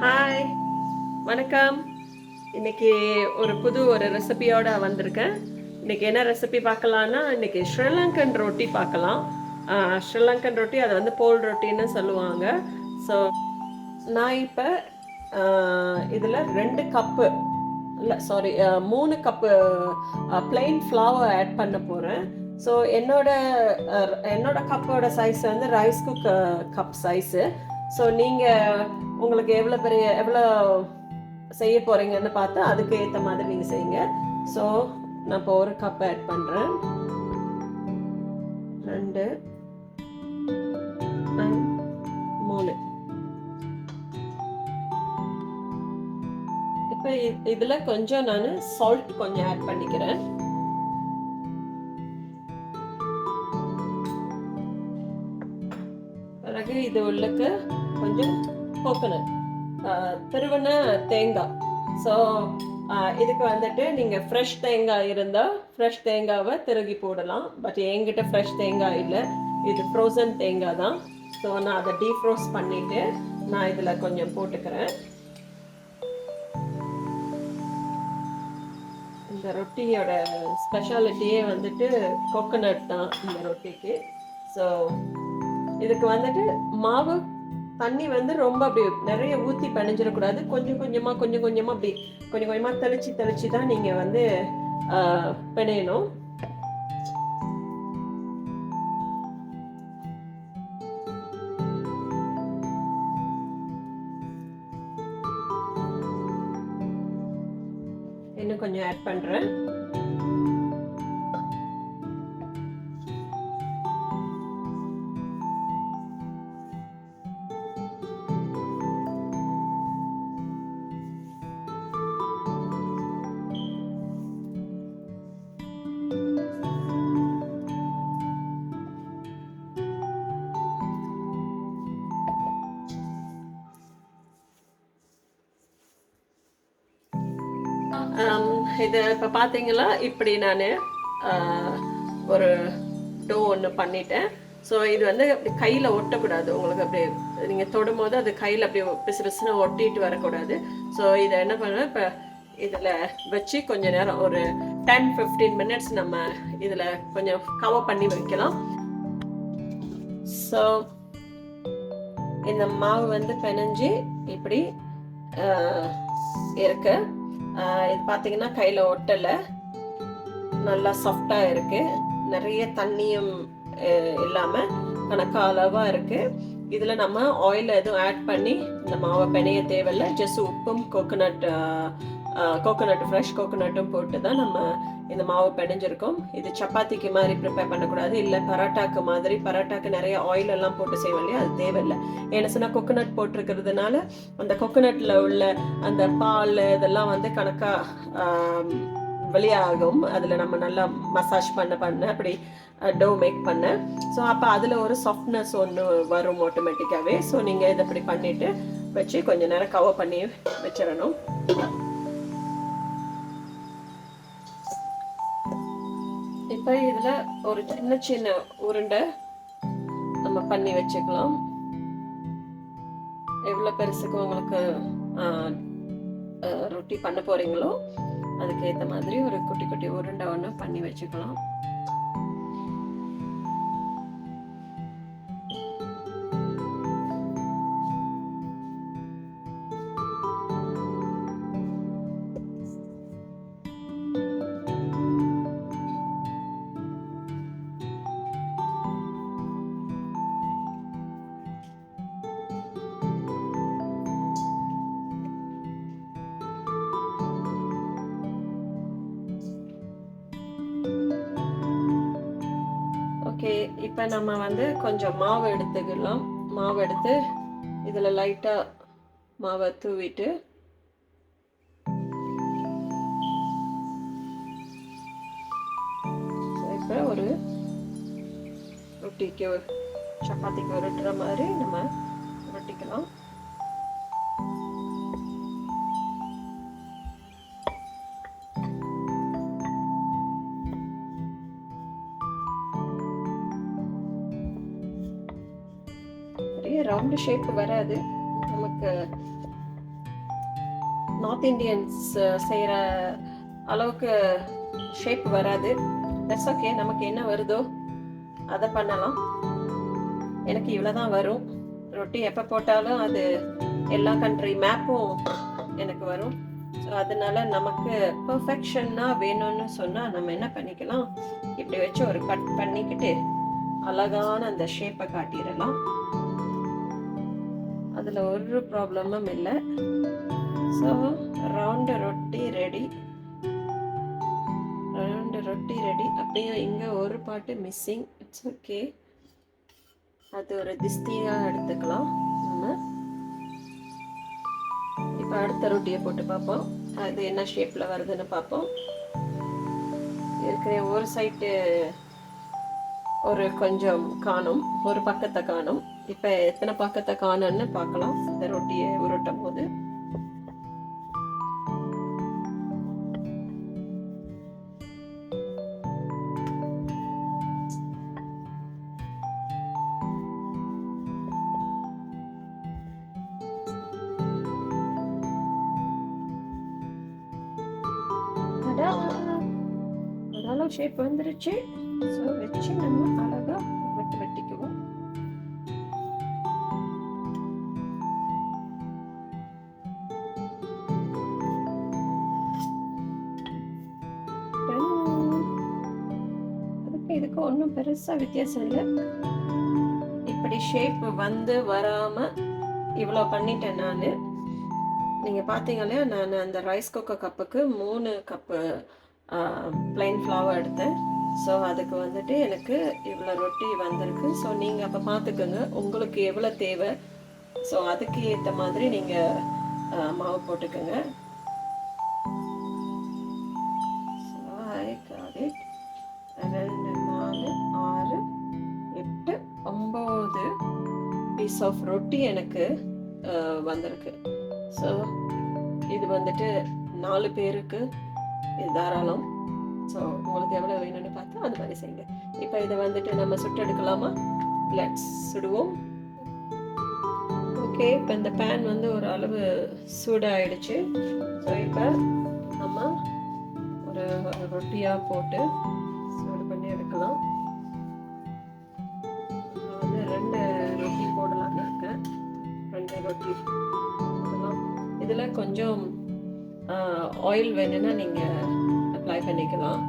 Hi, வணக்கம். இன்னைக்கு ஒரு ரெசிபியோட வந்திருக்கேன். இன்னைக்கு என்ன ரெசிபி பார்க்கலான்னா, இன்னைக்கு ஸ்ரீலங்கன் ரொட்டி பார்க்கலாம். ஸ்ரீலங்கன் ரொட்டி அதை வந்து போல் ரொட்டின்னு சொல்லுவாங்க. ஸோ நான் இப்போ இதில் 2 கப்பு இல்லை sorry 3 cup plain flour add பண்ண போகிறேன். ஸோ என்னோட கப்போட சைஸ் வந்து rice cook cup size. So நீங்கள் உங்களுக்கு எவ்வளோ செய்ய போகிறீங்கன்னு பார்த்து அதுக்கு ஏற்ற மாதிரி நீங்கள் செய்யுங்க. ஸோ நான் இப்போ 1 கப் ஆட் பண்ணுறேன். 2 3. இப்போ இதில் கொஞ்சம் நான் சால்ட் கொஞ்சம் ஆட் பண்ணிக்கிறேன். பிறகு இது உள்ளுக்கு கொஞ்சம் கோகோனட் திருவன தேங்காய். ஸோ இதுக்கு வந்துட்டு நீங்கள் ஃப்ரெஷ் தேங்காய் இருந்தால் ஃப்ரெஷ் தேங்காவை திருகி போடலாம். பட் என்கிட்ட ஃப்ரெஷ் தேங்காய் இல்லை, இது ஃப்ரோசன் தேங்காய் தான். ஸோ நான் அதை டீஃப்ரோஸ் பண்ணிவிட்டு நான் இதில் கொஞ்சம் போட்டுக்கிறேன். இந்த ரொட்டியோட ஸ்பெஷாலிட்டியே வந்துட்டு கோகோனட் தான் இந்த ரொட்டிக்கு. ஸோ இதுக்கு வந்துட்டு மாவு தண்ணி வந்து ரொம்ப அப்படி நிறைய ஊற்றி பிணைஞ்சிடக்கூடாது. கொஞ்சம் கொஞ்சமாக அப்படி தெளிச்சு தான் நீங்கள் வந்து பிணையணும். இன்னும் கொஞ்சம் ஆட் பண்ணுறேன். இது இப்போ பார்த்தீங்களா, இப்படி நான் ஒரு டோ ஒன்று பண்ணிட்டேன். ஸோ இது வந்து அப்படி கையில் ஒட்டக்கூடாது. உங்களுக்கு அப்படி நீங்கள் தொடும் போது அது கையில் அப்படி பிசுன்னு ஒட்டிட்டு வரக்கூடாது. ஸோ இதை என்ன பண்ணுவேன், இப்போ இதில் வச்சு கொஞ்ச நேரம் ஒரு 10-15 மினிட்ஸ் நம்ம இதில் கொஞ்சம் கவர் பண்ணி வைக்கலாம். ஸோ இந்த மாவு வந்து பிணைஞ்சு இப்படி இருக்கு. இது பார்த்தீங்கன்னா கையில் ஒட்டலை, நல்லா சாஃப்டாக இருக்குது. நிறைய தண்ணியும் இல்லாமல் கணக்காக அளவாக இருக்குது. இதில் நம்ம ஆயில் எதுவும் ஆட் பண்ணி இந்த மாவை பிணைய தேவையில்லை. ஜஸ்ட் உப்பும் கோகோனட் ஃப்ரெஷ் கோகோனட்டும் போட்டு தான் நம்ம இந்த மாவு பிணைஞ்சிருக்கோம். இது சப்பாத்திக்கு மாதிரி ப்ரிப்பேர் பண்ணக்கூடாது, இல்லை பரோட்டாக்கு மாதிரி. பரோட்டாக்கு நிறைய ஆயில் எல்லாம் போட்டு செய்வோம் இல்லையா, அது தேவையில்லை. ஏன்னா சொன்னால் கோகோனட் போட்டிருக்கிறதுனால அந்த கோகோனட்டில் உள்ள அந்த பால் இதெல்லாம் வந்து கணக்காக வெளியாகும். அதில் நம்ம நல்லா மசாஜ் பண்ண அப்படி டோ மேக் பண்ண. ஸோ அப்போ அதில் ஒரு சாஃப்ட்னஸ் ஒன்று வரும் ஆட்டோமேட்டிக்காகவே. ஸோ நீங்கள் இதை இப்படி பண்ணிவிட்டு வச்சு கொஞ்சம் நேரம் கவர் பண்ணி வச்சிடணும். இப்போ இதில் ஒரு சின்ன உருண்டை நம்ம பண்ணி வச்சுக்கலாம். எவ்வளோ பெருசுக்கு உங்களுக்கு ரொட்டி பண்ண போகிறீங்களோ அதுக்கு ஏற்ற மாதிரி ஒரு குட்டி உருண்டை ஒன்று பண்ணி வச்சுக்கலாம். ஓகே, இப்போ நம்ம வந்து கொஞ்சம் மாவு எடுத்துக்கலாம். மாவு எடுத்து இதில் லைட்டாக மாவை தூவிட்டு இப்போ ஒரு ரொட்டிக்கு சப்பாத்திக்கு உருட்டுற மாதிரி நம்ம உருட்டிக்கலாம். ரவுண்டு ஷேப் வராது நமக்கு. நார்த் இந்தியன்ஸ் செய்கிற அளவுக்கு ஷேப் வராது. தட்ஸ் ஓகே, நமக்கு என்ன வருதோ அதை பண்ணலாம். எனக்கு இவ்வளோதான் வரும். ரொட்டி எப்போ போட்டாலும் அது எல்லா கண்ட்ரி மேப்பும் எனக்கு வரும். ஸோ அதனால நமக்கு பர்ஃபெக்ஷனாக வேணும்னு சொன்னால் நம்ம என்ன பண்ணிக்கலாம், இப்படி வச்சு ஒரு கட் பண்ணிக்கிட்டு அழகான அந்த ஷேப்பை காட்டிடலாம். அதில் ஒரு ப்ராப்ளமும் இல்லை. ஸோ ரவுண்டு ரொட்டி ரெடி. அப்படியே இங்கே ஒரு பாட்டு மிஸ்ஸிங். இட்ஸ் ஓகே, அது ஒரு திஸ்தியாக எடுத்துக்கலாம். நம்ம இப்போ அடுத்த ரொட்டியை போட்டு பார்ப்போம், அது என்ன ஷேப்பில் வருதுன்னு பார்ப்போம். ஏற்கனவே ஒரு சைட்டு ஒரு கொஞ்சம் காணும், ஒரு பக்கத்தை காணும். இப்போ எத்தனை பக்கத்தை காணும்னு பார்க்கலாம் இந்த ரொட்டியை உருட்டும் போது. ஓரளவு ஷேப் வந்துருச்சு. ஸோ வச்சு நம்ம அழகா வெட்டிக்குவோம். இதுக்கு ஒன்றும் பெருசாக வித்தியாசம் இல்லை. இப்படி ஷேப் வந்து வராமல் இவ்வளோ பண்ணிட்டேன் நான். நீங்கள் பார்த்தீங்க இல்லையா, நான் அந்த ரைஸ் குக்கர் கப்புக்கு 3 கப்பு பிளைன் ஃப்ளவர் எடுத்தேன். ஸோ அதுக்கு வந்துட்டு எனக்கு இவ்வளோ ரொட்டி வந்திருக்கு. ஸோ நீங்கள் அப்போ பார்த்துக்கோங்க உங்களுக்கு எவ்வளோ தேவை. ஸோ அதுக்கு ஏற்ற மாதிரி நீங்கள் மாவு போட்டுக்கோங்க. So I got it. 2, 4, 6, 8, 9 piece of roti எனக்கு வந்திருக்கு. ஸோ இது வந்துட்டு 4 பேருக்கு இது தாராளம். ஸோ உங்களுக்கு எவ்வளோ வேணும்னு பார்த்து அது மாதிரி செய்யுங்க. இப்போ இதை வந்துட்டு நம்ம சுட்டெடுக்கலாமா? லெட்ஸ் சுடுவோம். ஓகே, இப்போ இந்த பேன் வந்து ஒரு அளவு சூடாகிடுச்சு. ஸோ இப்போ நம்ம ஒரு ரொட்டியாக போட்டு சூடு பண்ணி எடுக்கலாம். வந்து 2 ரொட்டி போடலான்னு இருக்கேன். 2 ரொட்டி போடலாம். இதில் கொஞ்சம் ஆயில் வேணும்னா நீங்கள் அப்ளை பண்ணிக்கலாம்.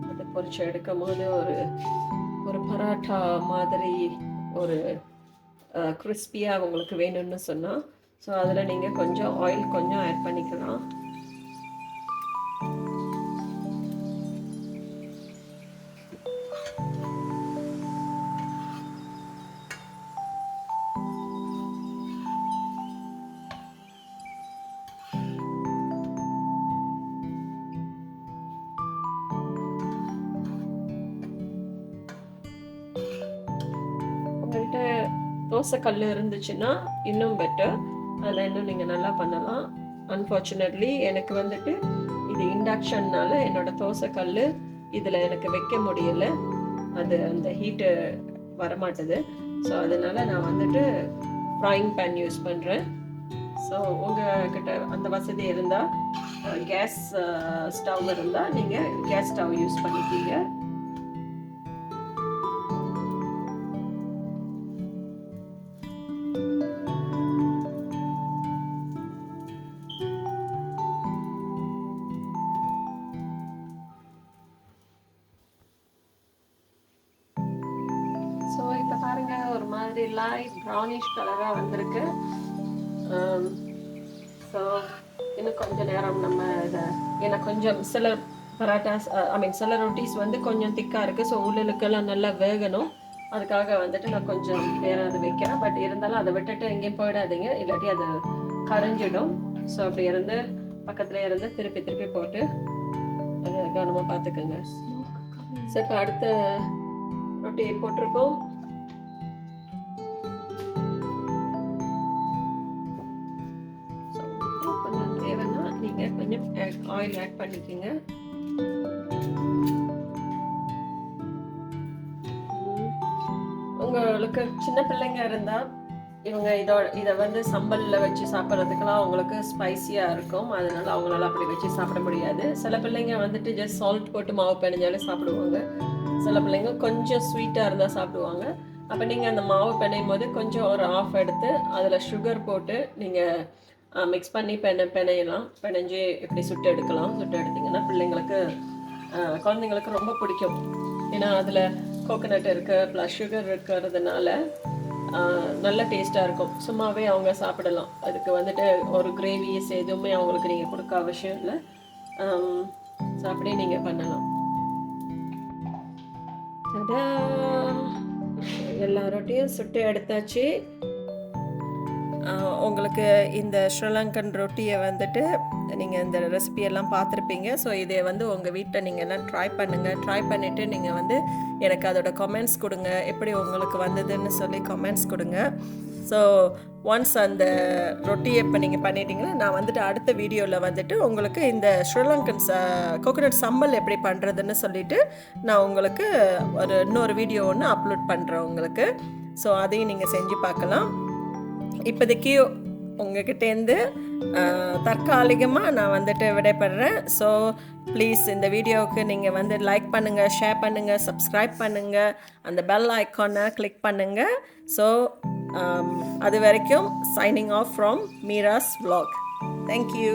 அதை பொரிச்சு எடுக்கும் போது ஒரு பராட்டா மாதிரி ஒரு கிறிஸ்பியாக உங்களுக்கு வேணும்னு சொன்னால், ஸோ அதில் நீங்கள் கொஞ்சம் ஆயில் கொஞ்சம் ஆட் பண்ணிக்கலாம். உங்கள்கிட்ட தோசைக்கல் இருந்துச்சுன்னா இன்னும் பெட்டர், அதில் இன்னும் நீங்கள் நல்லா பண்ணலாம். அன்ஃபார்ச்சுனேட்லி எனக்கு வந்துட்டு இது இண்டக்ஷன்னால என்னோடய தோசைக்கல் இதில் எனக்கு வைக்க முடியலை. அது அந்த ஹீட்டு வரமாட்டுது. ஸோ அதனால் நான் வந்துட்டு ஃப்ரைங் பேன் யூஸ் பண்ணுறேன். ஸோ உங்கள்கிட்ட அந்த வசதி இருந்தால், கேஸ் ஸ்டவ் இருந்தால் நீங்கள் கேஸ் ஸ்டவ் யூஸ் பண்ணிக்கீங்க. ஸோ இப்போ பாருங்கள், ஒரு மாதிரி லைட் ப்ரௌனிஷ் கலராக வந்திருக்கு. ஸோ இன்னும் கொஞ்சம் நேரம் நம்ம இதை, எனக்கு கொஞ்சம் சில பராட்டாஸ் சில ரொட்டிஸ் வந்து கொஞ்சம் திக்காக இருக்குது. ஸோ உள்ளுக்கெல்லாம் நல்லா வேகணும். அதுக்காக வந்துட்டு நான் கொஞ்சம் நேரம் அது வைக்கிறேன். பட் இருந்தாலும் அதை விட்டுட்டு எங்கேயும் போயிடாதீங்க, இல்லாட்டி அது கரைஞ்சிடும். ஸோ அப்படி இருந்து பக்கத்தில் இருந்து திருப்பி திருப்பி போட்டு அதை கவனமாக பார்த்துக்கோங்க. ஸோ இப்போ அடுத்த ரொட்டியை போட்டிருக்கோம். கொஞ்சம் தேவைன்னா நீங்கள் கொஞ்சம் ஆயில் ஆட் பண்ணிக்கோங்க. உங்களுக்கு சின்ன பிள்ளைங்க இருந்தால் இவங்க இதை வந்து சம்பலில் வச்சு சாப்பிட்றதுக்கெல்லாம் அவங்களுக்கு ஸ்பைஸியாக இருக்கும், அதனால அவங்களால அப்படி வச்சு சாப்பிட முடியாது. சில பிள்ளைங்க வந்துட்டு ஜஸ்ட் சால்ட் போட்டு மாவு பிணைஞ்சாலே சாப்பிடுவாங்க. சில பிள்ளைங்க கொஞ்சம் ஸ்வீட்டாக இருந்தால் சாப்பிடுவாங்க. அப்போ நீங்கள் அந்த மாவு பிணையும் போது கொஞ்சம் ஒரு ஆஃப் எடுத்து அதில் சுகர் போட்டு நீங்கள் மிக்ஸ் பண்ணி பிணையலாம். பிணைஞ்சு இப்படி சுட்டு எடுக்கலாம். சுட்டு எடுத்திங்கன்னா பிள்ளைங்களுக்கு குழந்தைங்களுக்கு ரொம்ப பிடிக்கும். ஏன்னா அதில் கோகோனட் இருக்குது ப்ளஸ் சுகர் இருக்கிறதுனால நல்ல டேஸ்ட்டாக இருக்கும். சும்மாவே அவங்க சாப்பிடலாம். அதுக்கு வந்துட்டு ஒரு கிரேவிஸ் எதுவுமே அவங்களுக்கு நீங்கள் கொடுக்க அவசியம் இல்லை. ஸோ அப்படியே நீங்கள் பண்ணலாம். எல்லா ரொட்டியும் சுட்டு எடுத்தாச்சு. உங்களுக்கு இந்த ஸ்ரீலங்கன் ரொட்டியை வந்துட்டு நீங்கள் இந்த ரெசிபியெல்லாம் பார்த்துருப்பீங்க. ஸோ இதை வந்து உங்கள் வீட்டில் நீங்கள் எல்லாம் ட்ரை பண்ணுங்கள். ட்ரை பண்ணிவிட்டு நீங்கள் வந்து எனக்கு அதோட கமெண்ட்ஸ் கொடுங்க, எப்படி உங்களுக்கு வந்ததுன்னு சொல்லி கமெண்ட்ஸ் கொடுங்க. ஸோ ஒன்ஸ் அந்த ரொட்டியை இப்போ நீங்கள் பண்ணிட்டீங்கன்னா நான் வந்துட்டு அடுத்த வீடியோவில் வந்துட்டு உங்களுக்கு இந்த ஸ்ரீலங்கன் கோகோனட் சம்பல் எப்படி பண்ணுறதுன்னு சொல்லிவிட்டு நான் உங்களுக்கு இன்னொரு வீடியோ ஒன்று அப்லோட் பண்ணுறேன் உங்களுக்கு. ஸோ அதையும் நீங்கள் செஞ்சு பார்க்கலாம். இப்போதைக்கு உங்ககிட்டேருந்து தற்காலிகமாக நான் வந்துட்டு விடைபடுறேன். ஸோ ப்ளீஸ் இந்த வீடியோவுக்கு நீங்கள் வந்து லைக் பண்ணுங்கள், ஷேர் பண்ணுங்கள், சப்ஸ்கிரைப் பண்ணுங்கள், அந்த பெல் ஐக்கானை கிளிக் பண்ணுங்கள். ஸோ அது வரைக்கும் signing off from Meera's vlog. Thank you.